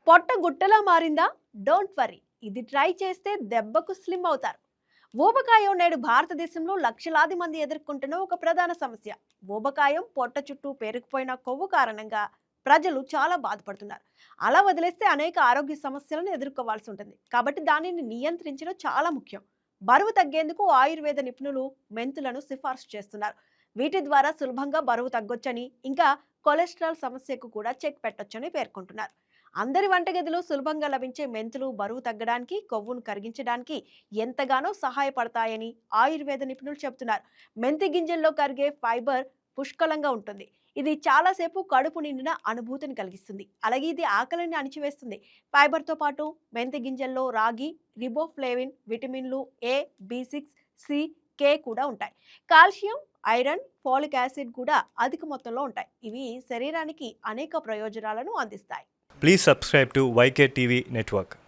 పొట్ట గుట్టలా మారిందా? Don't worry, ఇది ట్రై చేస్తే దెబ్బకు స్లిమ్ అవుతారు. ఊబకాయం నేడు భారతదేశంలో లక్షలాది మంది ఎదుర్కొంటున్న ఒక ప్రధాన సమస్య. ఊబకాయం పొట్ట చుట్టూ పేరుకుపోయిన కొవ్వు కారణంగా ప్రజలు చాలా బాధపడుతున్నారు. అలా వదిలేస్తే అనేక ఆరోగ్య సమస్యలను ఎదుర్కోవాల్సి ఉంటుంది. కాబట్టి దానిని నియంత్రించడం చాలా ముఖ్యం. బరువు తగ్గేందుకు ఆయుర్వేద నిపుణులు మెంతులను సిఫార్సు చేస్తున్నారు. వీటి ద్వారా సులభంగా బరువు తగ్గొచ్చని, ఇంకా కొలెస్ట్రాల్ సమస్యకు కూడా చెక్ పెట్టొచ్చని పేర్కొంటున్నారు. అందరి వంటగదిలో సులభంగా లభించే మెంతులు బరువు తగ్గడానికి, కొవ్వును కరిగించడానికి ఎంతగానో సహాయపడతాయని ఆయుర్వేద నిపుణులు చెబుతున్నారు. మెంతి గింజల్లో కరిగే ఫైబర్ పుష్కలంగా ఉంటుంది. ఇది చాలాసేపు కడుపు నిండిన అనుభూతిని కలిగిస్తుంది. అలాగే ఇది ఆకలిని అణిచివేస్తుంది. ఫైబర్తో పాటు మెంతి గింజల్లో రాగి, రిబోఫ్లేవిన్, విటమిన్లు ఏ, బి6, సి, కే కూడా ఉంటాయి. కాల్షియం, ఐరన్, ఫోలిక్ యాసిడ్ కూడా అధిక మొత్తంలో ఉంటాయి. ఇవి శరీరానికి అనేక ప్రయోజనాలను అందిస్తాయి. Please subscribe to YK TV Network.